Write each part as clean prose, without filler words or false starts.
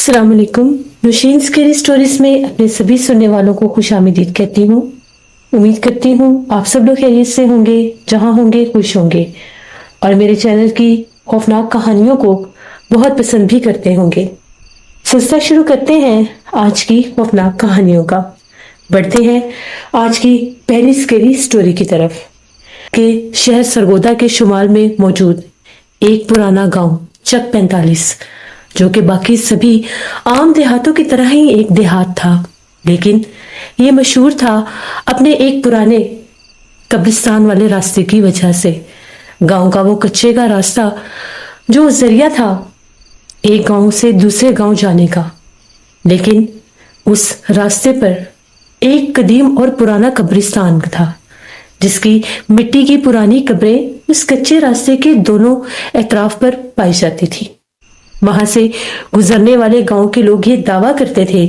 अस्सलाम वालेकुम। Nausheen scary stories में अपने सभी सुनने वालों को खुशामदीद कहती हूँ। उम्मीद करती हूँ आप सब लोग खैरियत से होंगे, जहाँ होंगे खुश होंगे और मेरे चैनल की खौफनाक कहानियों को बहुत पसंद भी करते होंगे। सिलसिला शुरू करते हैं आज की खौफनाक कहानियों का। बढ़ते हैं आज की पहली स्केरी स्टोरी की तरफ कि शहर सरगोदा के शुमाल में मौजूद एक पुराना गांव चक 45, जो कि बाकी सभी आम देहातों की तरह ही एक देहात था, लेकिन ये मशहूर था अपने एक पुराने कब्रिस्तान वाले रास्ते की वजह से। गांव का वो कच्चे का रास्ता जो जरिया था एक गांव से दूसरे गांव जाने का, लेकिन उस रास्ते पर एक कदीम और पुराना कब्रिस्तान था, जिसकी मिट्टी की पुरानी कब्रें उस कच्चे रास्ते के दोनों एतराफ पर पाई जाती थी। वहां से गुजरने वाले गांव के लोग ये दावा करते थे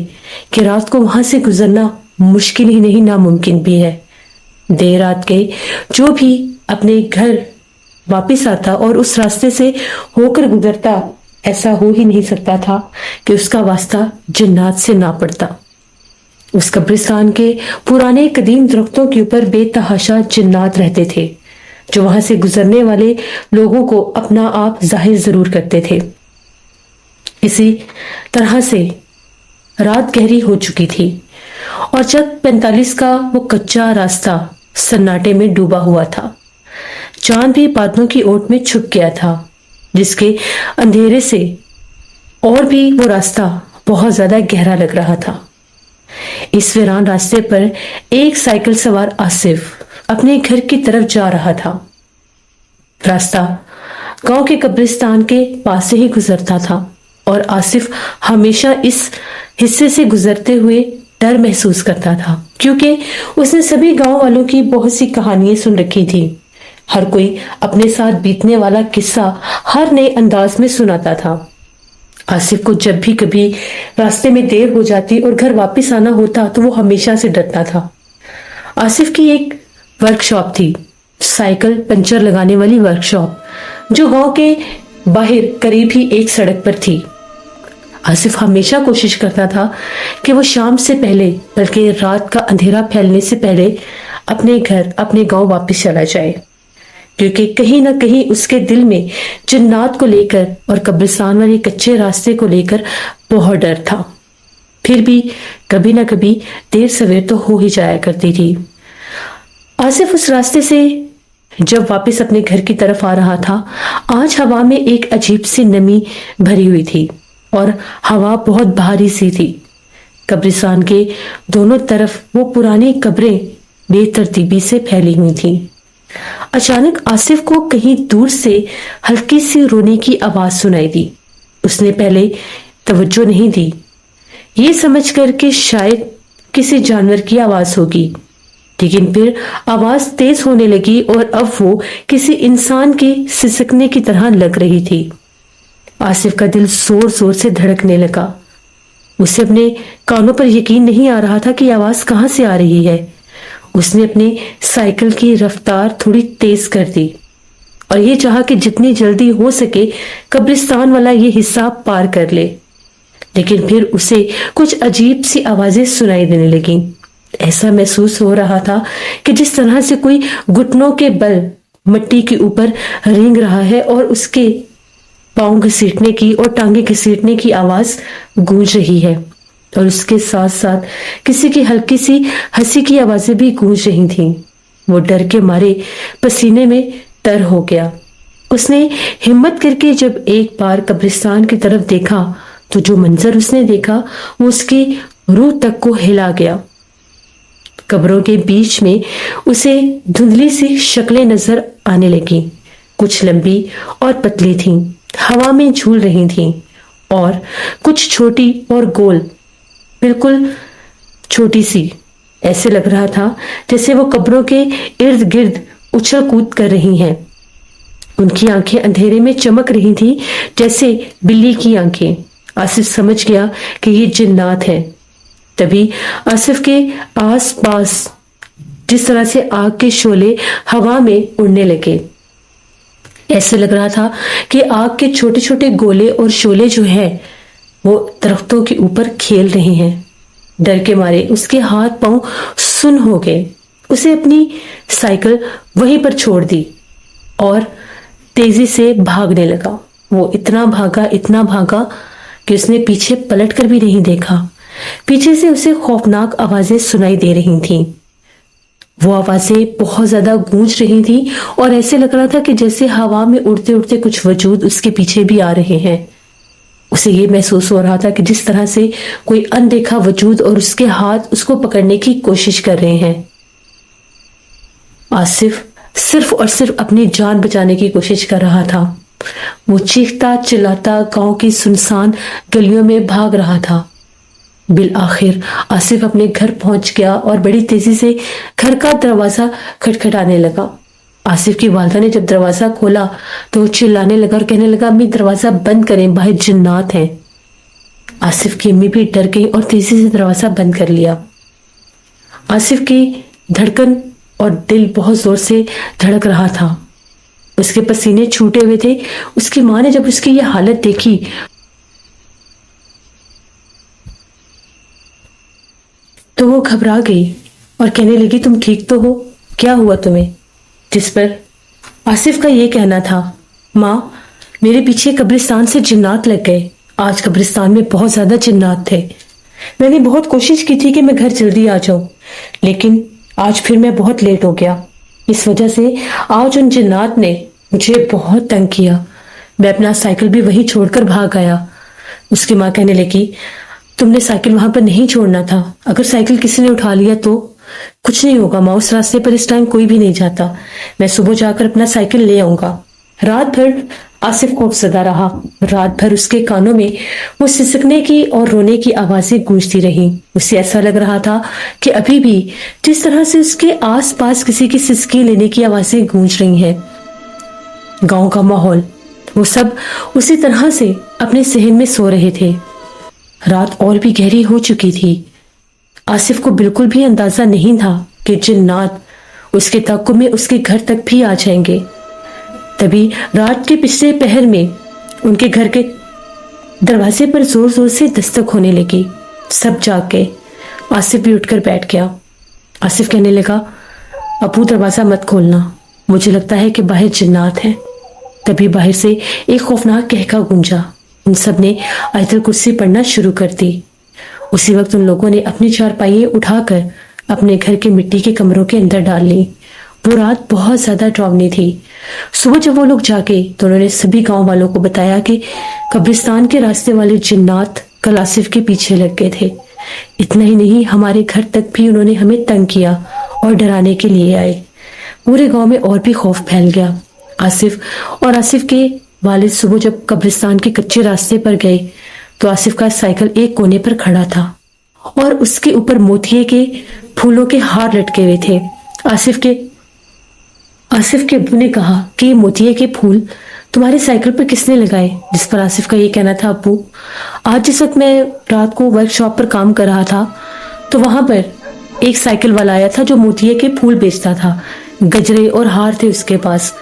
कि रात को वहां से गुजरना मुश्किल ही नहीं, नामुमकिन भी है। देर रात के जो भी अपने घर वापस आता और उस रास्ते से होकर गुजरता, ऐसा हो ही नहीं सकता था कि उसका वास्ता जिन्नात से ना पड़ता। उस कब्रिस्तान के पुराने कदीम दरख्तों के ऊपर बेतहाशा जिन्नात रहते थे, जो वहां से गुजरने वाले लोगों को अपना आप जाहिर जरूर करते थे। इसी तरह से रात गहरी हो चुकी थी और चक 45 का वो कच्चा रास्ता सन्नाटे में डूबा हुआ था। चांद भी बादलों की ओट में छुप गया था, जिसके अंधेरे से और भी वो रास्ता बहुत ज्यादा गहरा लग रहा था। इस वीरान रास्ते पर एक साइकिल सवार आसिफ अपने घर की तरफ जा रहा था। रास्ता गांव के कब्रिस्तान के पास से ही गुजरता था और आसिफ हमेशा इस हिस्से से गुजरते हुए डर महसूस करता था, क्योंकि उसने सभी गांव वालों की बहुत सी कहानियां सुन रखी थी। हर कोई अपने साथ बीतने वाला किस्सा हर नए अंदाज में सुनाता था। आसिफ को जब भी कभी रास्ते में देर हो जाती और घर वापस आना होता तो वो हमेशा से डरता था। आसिफ की एक वर्कशॉप थी, साइकिल पंचर लगाने वाली वर्कशॉप, जो गांव के बाहर करीब ही एक सड़क पर थी। आसिफ हमेशा कोशिश करता था कि वो शाम से पहले, बल्कि रात का अंधेरा फैलने से पहले अपने घर, अपने गांव वापस चला जाए, क्योंकि कहीं ना कहीं उसके दिल में जिन्नात को लेकर और कब्रिस्तान वाले कच्चे रास्ते को लेकर बहुत डर था। फिर भी कभी ना कभी देर सवेर तो हो ही जाया करती थी। आसिफ उस रास्ते से जब वापस अपने घर की तरफ आ रहा था, आज हवा में एक अजीब सी नमी भरी हुई थी और हवा बहुत भारी सी थी। कब्रिस्तान के दोनों तरफ वो पुरानी कब्रें बेतरतीबी से फैली हुई थी। अचानक आसिफ को कहीं दूर से हल्की सी रोने की आवाज सुनाई दी। उसने पहले तवज्जो नहीं दी, ये समझकर कि शायद किसी जानवर की आवाज होगी, लेकिन फिर आवाज तेज होने लगी और अब वो किसी इंसान के सिसकने की तरह लग रही थी। आसिफ का दिल जोर जोर से धड़कने लगा। उसे अपने कानों पर यकीन नहीं आ रहा था कि आवाज कहां से आ रही है। उसने अपनी साइकिल की रफ्तार थोड़ी तेज कर दी और ये चाहा कि जितनी जल्दी हो सके कब्रिस्तान वाला ये हिस्सा पार कर ले, लेकिन फिर उसे कुछ अजीब सी आवाजें सुनाई देने लगी। ऐसा महसूस हो रहा था कि जिस तरह से कोई घुटनों के बल मिट्टी के ऊपर रेंग रहा है और उसके पांव घसीटने की और टांगे घसीटने की आवाज गूंज रही है, और उसके साथ साथ किसी की हल्की सी हंसी की आवाजें भी गूंज रही थीं। वो डर के मारे पसीने में तर हो गया। उसने हिम्मत करके जब एक बार कब्रिस्तान की तरफ देखा तो जो मंजर उसने देखा वो उसकी रूह तक को हिला गया। कब्रों के बीच में उसे धुंधली सी शक्लें नजर आने लगी। कुछ लंबी और पतली थीं, हवा में झूल रही थीं, और कुछ छोटी और गोल, बिल्कुल छोटी सी। ऐसे लग रहा था जैसे वो कब्रों के इर्द गिर्द उछल कूद कर रही हैं। उनकी आंखें अंधेरे में चमक रही थी जैसे बिल्ली की आंखें। आसिफ समझ गया कि ये जिन्नात है। तभी आसिफ के आस पास जिस तरह से आग के शोले हवा में उड़ने लगे, ऐसे लग रहा था कि आग के छोटे छोटे गोले और शोले जो है वो दरख्तों के ऊपर खेल रही हैं। डर के मारे उसके हाथ पांव सुन्न हो गए। उसे अपनी साइकिल वहीं पर छोड़ दी और तेजी से भागने लगा। वो इतना भागा कि उसने पीछे पलट कर भी नहीं देखा। पीछे से उसे खौफनाक आवाजें सुनाई दे रही थीं। वो आवाजें बहुत ज्यादा गूंज रही थी और ऐसे लग रहा था कि जैसे हवा में उड़ते उड़ते कुछ वजूद उसके पीछे भी आ रहे हैं। उसे ये महसूस हो रहा था कि जिस तरह से कोई अनदेखा वजूद और उसके हाथ उसको पकड़ने की कोशिश कर रहे हैं। आसिफ सिर्फ और सिर्फ अपनी जान बचाने की कोशिश कर रहा था। वो चीखता चिल्लाता गांव की सुनसान गलियों में भाग रहा था। बिल आखिर आसिफ अपने घर पहुंच गया और बड़ी तेजी से घर का दरवाजा खटखटाने लगा। आसिफ की वालदा ने जब दरवाजा खोला तो वो चिल्लाने लगा और कहने लगा, अम्मी दरवाजा बंद करें, बाहर जिन्नात हैं। आसिफ की अम्मी भी डर गई और तेजी से दरवाजा बंद कर लिया। आसिफ की धड़कन और दिल बहुत जोर से धड़क रहा था। उसके पसीने छूटे हुए थे। उसकी माँ ने जब उसकी यह हालत देखी तो वो घबरा गई और कहने लगी, तुम ठीक तो हो? क्या हुआ तुम्हें? जिस पर आसिफ का ये कहना था, माँ मेरे पीछे कब्रिस्तान से जिन्नात लग गए। आज कब्रिस्तान में बहुत ज्यादा जिन्नात थे। मैंने बहुत कोशिश की थी कि मैं घर जल्दी आ जाऊं, लेकिन आज फिर मैं बहुत लेट हो गया। इस वजह से आज उन जिन्नात ने मुझे बहुत तंग किया। मैं अपना साइकिल भी वहीं छोड़कर भाग आया। उसकी माँ कहने लगी, तुमने साइकिल वहां पर नहीं छोड़ना था। अगर साइकिल किसी ने उठा लिया तो कुछ नहीं होगा माँ, उस रास्ते पर इस टाइम कोई भी नहीं जाता। मैं सुबह जाकर अपना साइकिल ले आऊंगा। रात भर आसिफ खौफजदा रहा। रात भर उसके कानों में वो सिसकने की और रोने की आवाजें गूंजती रही। उसे ऐसा लग रहा था कि अभी भी जिस तरह से उसके आसपास किसी की सिसकी लेने की आवाजें गूंज रही हैं। गांव का माहौल, वो सब उसी तरह से अपने सहन में सो रहे थे। रात और भी गहरी हो चुकी थी। आसिफ को बिल्कुल भी अंदाजा नहीं था कि जिन्नात उसके ताक़ुब में उसके घर तक भी आ जाएंगे। तभी रात के पिछले पहर में उनके घर के दरवाजे पर जोर जोर से दस्तक होने लगी। सब जाग गए। आसिफ भी उठकर बैठ गया। आसिफ कहने लगा, अबू दरवाजा मत खोलना, मुझे लगता है कि बाहर जिन्नात हैं। तभी बाहर से एक खौफनाक कहका गूंजा। उन सब ने आयतल कुर्सी पढ़ना शुरू कर दी। उसी वक्त उन लोगों ने अपनी चारपाइयां उठाकर अपने घर के मिट्टी के कमरों के अंदर डाल ली। वो रात बहुत ज्यादा डरावनी थी। सुबह जब वो लोग जागे तो उन्होंने सभी गांव वालों को बताया कि कब्रिस्तान के रास्ते वाले जिन्नात कल आसिफ के पीछे लग गए थे। इतना ही नहीं, हमारे घर तक भी उन्होंने हमें तंग किया और डराने के लिए आए। पूरे गांव में और भी खौफ फैल गया। आसिफ के वालिद सुबह जब कब्रिस्तान के कच्चे रास्ते पर गए तो आसिफ का साइकिल एक कोने पर खड़ा था और उसके ऊपर मोतिये के फूलों के हार लटके हुए थे। आसिफ के अब्बू ने कहा कि ये मोतिये के फूल तुम्हारे साइकिल पर किसने लगाए? जिस पर आसिफ का ये कहना था, अब्बू आज जिस वक्त मैं रात को वर्कशॉप पर काम कर रहा था तो वहां पर एक साइकिल वाला आया था जो मोतिये के फूल बेचता था। गजरे और हार थे उसके पास।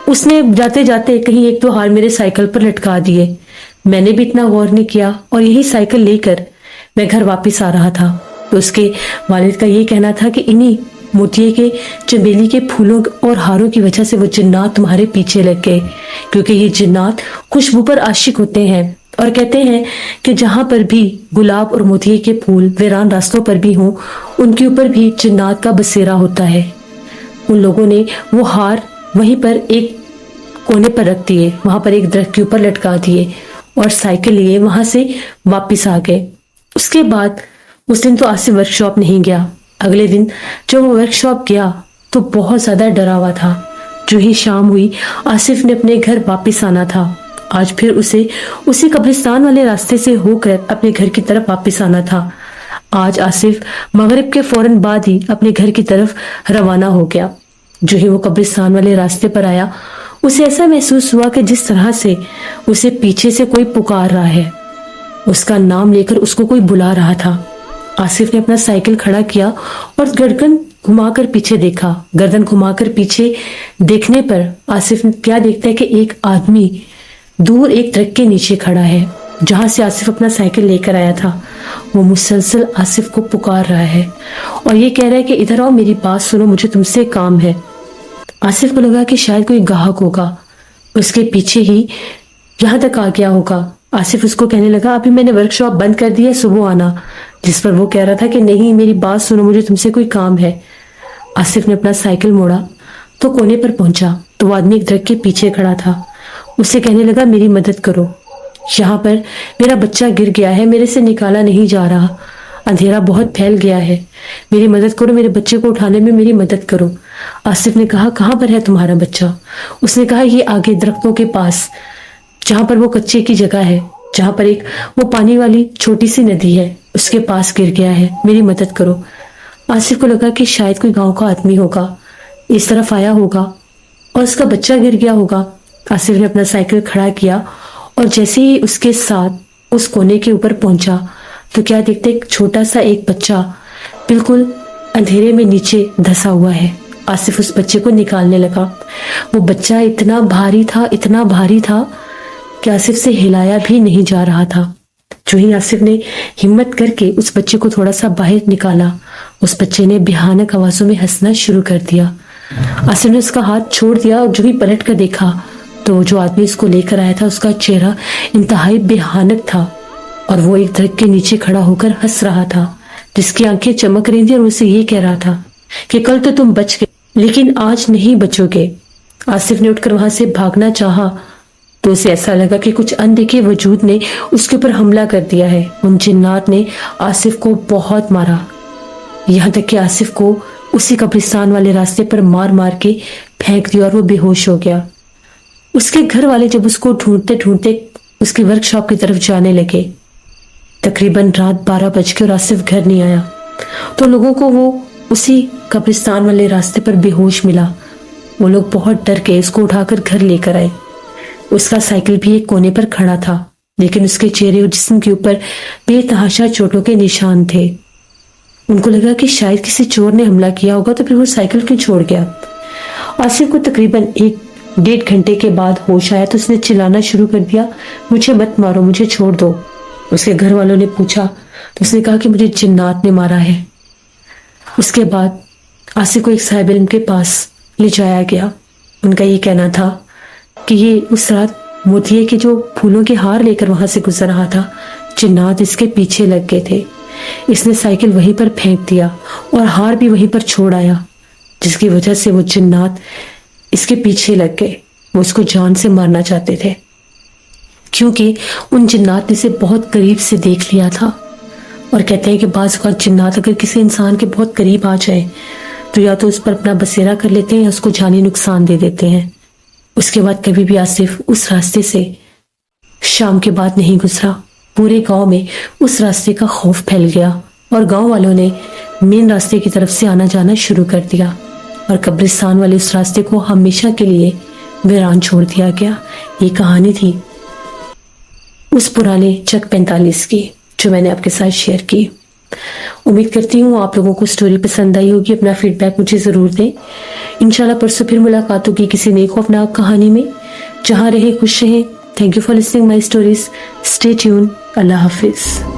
उसने जाते जाते कहीं एक दो हार मेरे साइकिल पर लटका दिए। मैंने भी इतना गौर नहीं किया और यही साइकिल लेकर मैं घर वापस आ रहा था तो उसके वालिद का ये कहना था कि इन्हीं मोतिये के चमेली के फूलों और हारों की वजह से वो जिन्नात तुम्हारे पीछे लग गए, क्योंकि ये जिन्नात खुशबू पर आशिक होते हैं और कहते हैं कि जहां पर भी गुलाब और मोतिये के फूल वीरान रास्तों पर भी हों, उनके ऊपर भी जिन्नात का बसेरा होता है। उन लोगों ने वो हार वहीं पर एक कोने पर रख दिए, वहां पर एक दरख्त के ऊपर लटका दिए और साइकिल लिए वहां से वापस आ गए। उसके बाद उस दिन तो आसिफ वर्कशॉप नहीं गया। अगले दिन जब वो वर्कशॉप गया तो बहुत ज्यादा डरा हुआ था। जो ही शाम हुई आसिफ ने अपने घर वापस आना था। आज फिर उसे उसी कब्रिस्तान वाले रास्ते से होकर अपने घर की तरफ वापस आना था। आज आसिफ मगरिब के फौरन बाद ही अपने घर की तरफ रवाना हो गया। जो ही वो कब्रिस्तान वाले रास्ते पर आया उसे ऐसा महसूस हुआ कि जिस तरह से उसे पीछे से कोई पुकार रहा है, उसका नाम लेकर उसको कोई बुला रहा था। आसिफ ने अपना साइकिल खड़ा किया और गर्दन घुमाकर पीछे देखा। गर्दन घुमाकर पीछे देखने पर आसिफ क्या देखता है कि एक आदमी दूर एक ट्रक के नीचे खड़ा है। जहाँ से आसिफ अपना साइकिल लेकर आया था, वो मुसलसल आसिफ को पुकार रहा है और ये कह रहा है कि इधर आओ, मेरी बात सुनो, मुझे तुमसे काम है। आसिफ को लगा कि शायद कोई ग्राहक होगा, उसके पीछे ही यहाँ तक आ गया होगा। आसिफ उसको कहने लगा, अभी मैंने वर्कशॉप बंद कर दी है, सुबह आना। जिस पर वो कह रहा था कि नहीं, मेरी बात सुनो, मुझे तुमसे कोई काम है। आसिफ ने अपना साइकिल मोड़ा तो कोने पर पहुंचा तो वो आदमी एक दरख्त के पीछे खड़ा था। उससे कहने लगा, मेरी मदद करो, यहाँ पर मेरा बच्चा गिर गया है, मेरे से निकाला नहीं जा रहा, अंधेरा बहुत फैल गया है, मेरी मदद करो, मेरे बच्चे को उठाने में मेरी मदद करो। आसिफ ने कहा, कहाँ पर है तुम्हारा बच्चा? उसने कहा, ये आगे दरख्तों के पास, जहां पर वो कच्चे की जगह है, जहां पर एक वो पानी वाली छोटी सी नदी है, उसके पास गिर गया है, मेरी मदद करो। आसिफ को लगा कि शायद कोई गांव का आदमी होगा, इस तरफ आया होगा और उसका बच्चा गिर गया होगा। आसिफ ने अपना साइकिल खड़ा किया और जैसे ही उसके साथ उस कोने के ऊपर पहुंचा तो क्या देखते, एक छोटा सा एक बच्चा बिल्कुल अंधेरे में नीचे धंसा हुआ है। आसिफ उस बच्चे को निकालने लगा। वो बच्चा इतना भारी था, इतना भारी था कि आसिफ से हिलाया भी नहीं जा रहा था। जो ही आसिफ ने हिम्मत करके उस बच्चे को थोड़ा सा बाहर निकाला, उस बच्चे ने भयानक आवाजों में हंसना शुरू कर दिया। आसिफ ने उसका हाथ छोड़ दिया और जो ही पलट कर देखा तो जो आदमी उसको लेकर आया था, उसका चेहरा इंतहाई भयानक था और वो एक दरख्त के नीचे खड़ा होकर हंस रहा था, जिसकी आंखें चमक रही थी और उसे ये कह रहा था कि कल तो तुम बच गए, लेकिन आज नहीं बचोगे। आसिफ ने उठकर वहां से भागना चाहा तो उसे ऐसा लगा कि कुछ अनदेखे वजूद ने उसके ऊपर हमला कर दिया है। उन जिन्नात ने आसिफ को बहुत मारा, यहाँ तक कि आसिफ को उसी कब्रिस्तान वाले रास्ते पर मार मार के फेंक दिया और वो बेहोश हो गया। उसके घर वाले जब उसको ढूंढते ढूंढते उसकी वर्कशॉप की तरफ जाने लगे, तकरीबन रात 12 बज के और आसिफ घर नहीं आया, तो लोगों को वो उसी कब्रिस्तान वाले रास्ते पर बेहोश मिला। वो लोग बहुत डर के इसको उठाकर घर लेकर आए। उसका साइकिल भी एक कोने पर खड़ा था, लेकिन उसके चेहरे और जिस्म के ऊपर बेतहाशा चोटों के निशान थे। उनको लगा कि शायद किसी चोर ने हमला किया होगा, तो फिर वो साइकिल क्यों छोड़ गया। आसिफ को तकरीबन 1-1.5 घंटे के बाद होश आया तो उसने चिल्लाना शुरू कर दिया, मुझे मत मारो, मुझे छोड़ दो। उसके घर वालों ने पूछा तो उसने कहा कि मुझे जिन्नात ने मारा है। उसके बाद आसिफ को एक साहिब इल्म के पास ले जाया गया। उनका ये कहना था कि ये उस रात मोतिये के जो फूलों के हार लेकर वहां से गुजर रहा था, जिन्नात इसके पीछे लग गए थे। इसने साइकिल वहीं पर फेंक दिया और हार भी वहीं पर छोड़ आया, जिसकी वजह से वो जिन्नात इसके पीछे लग गए। वो उसको जान से मारना चाहते थे, क्योंकि उन जिन्नात ने इसे बहुत करीब से देख लिया था। और कहते हैं कि बाज़ औक़ात जिन्नात अगर किसी इंसान के बहुत करीब आ जाए तो या तो उस पर अपना बसेरा कर लेते हैं या उसको जानी नुकसान दे देते हैं। उसके बाद कभी भी आसिफ उस रास्ते से शाम के बाद नहीं गुजरा। पूरे गांव में उस रास्ते का खौफ फैल गया और गांव वालों ने मेन रास्ते की तरफ से आना जाना शुरू कर दिया और कब्रिस्तान वाले उस रास्ते को हमेशा के लिए वीरान छोड़ दिया गया। ये कहानी थी उस पुराने चक 45 की, जो मैंने आपके साथ शेयर की। उम्मीद करती हूँ आप लोगों को स्टोरी पसंद आई होगी। अपना फीडबैक मुझे ज़रूर दें। इंशाल्लाह परसों फिर मुलाकात होगी किसी नई खौफनाक कहानी में। जहाँ रहे खुश रहें। Thank you for listening my stories. Stay tune. अल्लाह हाफिज़।